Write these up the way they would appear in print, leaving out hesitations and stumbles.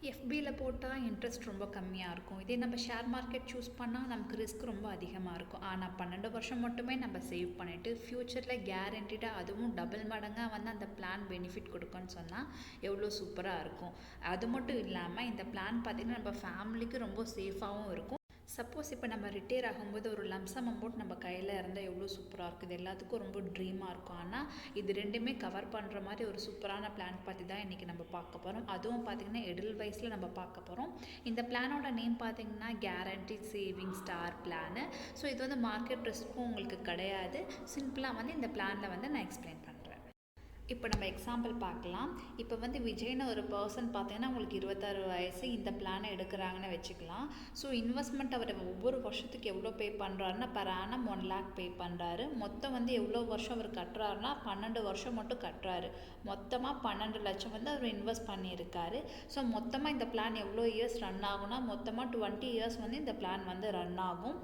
எஃபியில் போட்டால் இன்ட்ரெஸ்ட் ரொம்ப கம்மியாக இருக்கும். இதே நம்ம ஷேர் மார்க்கெட் சூஸ் பண்ணால் நமக்கு ரிஸ்க் ரொம்ப அதிகமாக இருக்கும். ஆனால் 12 வருஷம் மட்டுமே நம்ம சேவ் பண்ணிவிட்டு ஃப்யூச்சரில் கேரண்டிடாக அதுவும் டபுள் மடங்காக வந்து அந்த பிளான் பெனிஃபிட் கொடுக்குன்னு சொன்னால் எவ்வளோ சூப்பராக இருக்கும். அது மட்டும் இல்லாமல் இந்த பிளான் பார்த்திங்கன்னா நம்ம ஃபேமிலிக்கு ரொம்ப சேஃபாகவும் இருக்கும். சப்போஸ் இப்போ நம்ம ரிட்டையர் ஆகும்போது ஒரு லம்சம் அமௌண்ட் நம்ம கையில் இருந்தால் எவ்வளோ சூப்பராக இருக்குது. இது எல்லாத்துக்கும் ரொம்ப ட்ரீமாக இருக்கும். ஆனால் இது ரெண்டுமே கவர் பண்ணுற மாதிரி ஒரு சூப்பரான பிளான் பற்றி தான் இன்றைக்கி நம்ம பார்க்க போகிறோம். அதுவும் பார்த்திங்கன்னா எடல் வைஸில் நம்ம பார்க்க போகிறோம். இந்த பிளானோட நேம் பார்த்திங்கன்னா guarantee saving star plan. So இது வந்து மார்க்கெட் ரிஸ்க்கும் உங்களுக்கு கிடையாது. சிம்பிளாக வந்து இந்த பிளானில் வந்து நான் எக்ஸ்பிளைன் பண்ணுறேன். இப்போ நம்ம எக்ஸாம்பிள் பார்க்கலாம். இப்போ வந்து விஜய்னு ஒரு பர்சன் பார்த்தீங்கன்னா உங்களுக்கு 26 வயசு இந்த பிளானை எடுக்கிறாங்கன்னு வச்சுக்கலாம். ஸோ இன்வெஸ்ட்மெண்ட் அவர் ஒவ்வொரு வருஷத்துக்கு எவ்வளோ பே பண்ணுறாருன்னா பர் ஆனம் 1 lakh பே பண்ணுறாரு. மொத்தம் வந்து எவ்வளோ வருஷம் அவர் கட்டுறாருன்னா 12 வருஷம் மட்டும் கட்டுறாரு. மொத்தமாக 12 லட்சம் வந்து அவர் இன்வெஸ்ட் பண்ணியிருக்காரு. ஸோ மொத்தமாக இந்த பிளான் எவ்வளோ இயர்ஸ் ரன் ஆகும்னா மொத்தமாக 20 இயர்ஸ் வந்து இந்த பிளான் வந்து ரன் ஆகும்.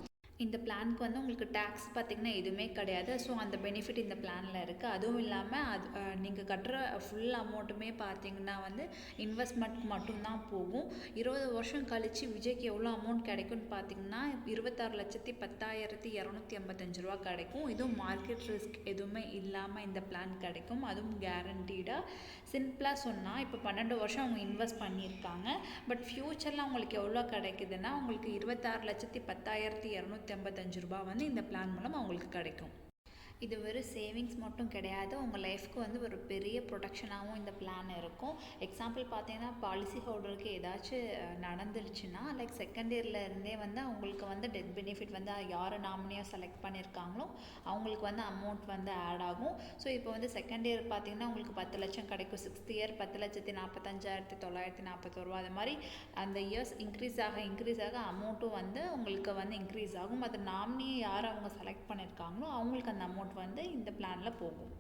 இந்த பிளானுக்கு வந்து உங்களுக்கு டேக்ஸ் பார்த்திங்கன்னா எதுவுமே கிடையாது. ஸோ அந்த பெனிஃபிட் இந்த பிளானில் இருக்குது. அதுவும் இல்லாமல் அது நீங்கள் கட்டுற ஃபுல் அமௌண்ட்டுமே பார்த்திங்கன்னா வந்து இன்வெஸ்ட்மெண்ட்க்கு மட்டும்தான் போகும். 20 வருஷம் கழித்து விஜய்க்கு எவ்வளோ அமௌண்ட் கிடைக்கும்னு பார்த்திங்கன்னா 26,10,285 ரூபா கிடைக்கும். இதுவும் மார்க்கெட் ரிஸ்க் எதுவுமே இல்லாமல் இந்த பிளான் கிடைக்கும். அதுவும் கேரண்டீடாக. சிம்பிளாக சொன்னால் இப்போ 12 வருஷம் அவங்க இன்வெஸ்ட் பண்ணியிருக்காங்க. பட் ஃப்யூச்சரில் அவங்களுக்கு எவ்வளோ கிடைக்குதுன்னா உங்களுக்கு 26,10,285 ரூபா வந்து இந்த பிளான் மூலம் அவங்களுக்கு கிடைக்கும். இது வெறும் சேவிங்ஸ் மட்டும் கிடையாது. உங்கள் லைஃப்க்கு வந்து ஒரு பெரிய ப்ரொடெக்ஷனாகவும் இந்த பிளான் இருக்கும். எக்ஸாம்பிள் பார்த்தீங்கன்னா பாலிசி ஹோல்டருக்கு ஏதாச்சும் நடந்துருச்சுன்னா லைக் செகண்ட் இயர்லேருந்தே வந்து அவங்களுக்கு வந்து டெத் பெனிஃபிட் வந்து யார் நாமினியாக செலக்ட் பண்ணியிருக்காங்களோ அவங்களுக்கு வந்து அமௌண்ட் வந்து ஆட் ஆகும். ஸோ இப்போ வந்து செகண்ட் இயர் பார்த்தீங்கன்னா உங்களுக்கு 10 லட்சம் கிடைக்கும். 6th இயர் 10,45,941 ரூபா. அது மாதிரி அந்த இயர்ஸ் இன்க்ரீஸ் ஆக அமௌண்ட்டும் வந்து உங்களுக்கு வந்து இன்க்ரீஸ் ஆகும். அது நாமினியை யார் அவங்க செலக்ட் பண்ணியிருக்காங்களோ அவங்களுக்கு அந்த அமௌண்ட் வந்து இந்த பிளானில் போகும்.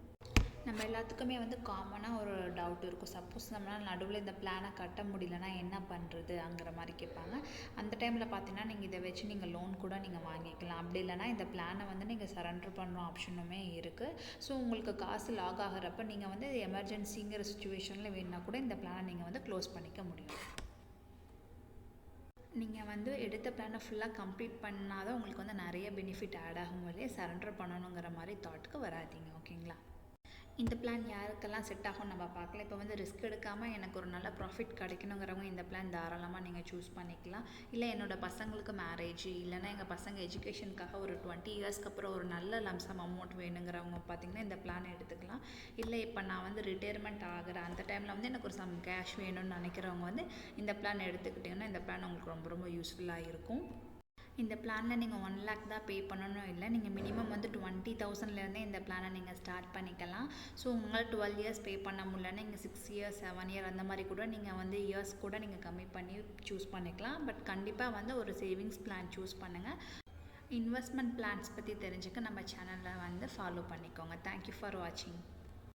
நம்ம எல்லாத்துக்குமே வந்து காமனாக ஒரு டவுட் இருக்கும். சப்போஸ் நம்மளால் நடுவில் இந்த பிளானை கட்ட முடியலன்னா என்ன பண்ணுறதுங்கிற மாதிரி கேட்பாங்க. அந்த டைமில் பார்த்தீங்கன்னா நீங்கள் இதை வச்சு நீங்கள் லோன் கூட நீங்கள் வாங்கிக்கலாம். அப்படி இல்லைனா இந்த பிளானை வந்து நீங்கள் சரண்டர் பண்ணுற ஆப்ஷனுமே இருக்குது. ஸோ உங்களுக்கு காசு லாக் ஆகிறப்ப நீங்கள் வந்து எமர்ஜென்சிங்கிற சுச்சுவேஷனில் வேணுன்னா கூட இந்த பிளானை நீங்கள் வந்து க்ளோஸ் பண்ணிக்க முடியும். நீங்கள் வந்து எடுத்த பிளானை ஃபுல்லாக கம்ப்ளீட் பண்ணால் தான் உங்களுக்கு வந்து நிறைய பெனிஃபிட் ஆட் ஆகும் போதே சரண்டர் பண்ணணுங்கிற மாதிரி தாட்டுக்கு வராதிங்க. ஓகேங்களா? இந்த பிளான் யாருக்கெல்லாம் செட் ஆகும் நம்ம பார்க்கலாம். இப்போ வந்து ரிஸ்க் எடுக்காமல் எனக்கு ஒரு நல்ல ப்ராஃபிட் கிடைக்கணுங்கிறவங்க இந்த பிளான் தாராளமாக நீங்கள் சூஸ் பண்ணிக்கலாம். இல்லை என்னோடய பசங்களுக்கு மேரேஜ் இல்லைனா எங்கள் பசங்க எஜுகேஷனுக்காக ஒரு 20 இயர்ஸ்க்கு அப்புறம் ஒரு நல்ல லம்சம் அமௌண்ட் வேணுங்கிறவங்க பார்த்திங்கன்னா இந்த பிளான் எடுத்துக்கலாம். இல்லை இப்போ நான் வந்து ரிட்டையர்மெண்ட் ஆகிற அந்த டைமில் வந்து எனக்கு ஒரு சம் கேஷ் வேணும்னு நினைக்கிறவங்க வந்து இந்த பிளான் எடுத்துக்கிட்டிங்கன்னா இந்த பிளான் உங்களுக்கு ரொம்ப ரொம்ப யூஸ்ஃபுல்லாக இருக்கும். இந்த பிளானில் நீங்கள் 1 lakh தான் பே பண்ணணும் இல்லை. நீங்கள் மினிமம் வந்து 20,000லேருந்தே இந்த பிளானை நீங்கள் ஸ்டார்ட் பண்ணிக்கலாம். ஸோ உங்களால் 12 இயர்ஸ் பே பண்ண முடியலன்னா நீங்கள் 6 இயர்ஸ் 7 இயர் அந்த மாதிரி கூட நீங்கள் வந்து இயர்ஸ் கூட நீங்கள் கம்மி பண்ணி சூஸ் பண்ணிக்கலாம். பட் கண்டிப்பாக வந்து ஒரு சேவிங்ஸ் பிளான் சூஸ் பண்ணுங்கள். இன்வெஸ்ட்மெண்ட் பிளான்ஸ் பற்றி தெரிஞ்சுக்க நம்ம சேனலில் வந்து ஃபாலோ பண்ணிக்கோங்க. தேங்க்யூ ஃபார் வாட்சிங்.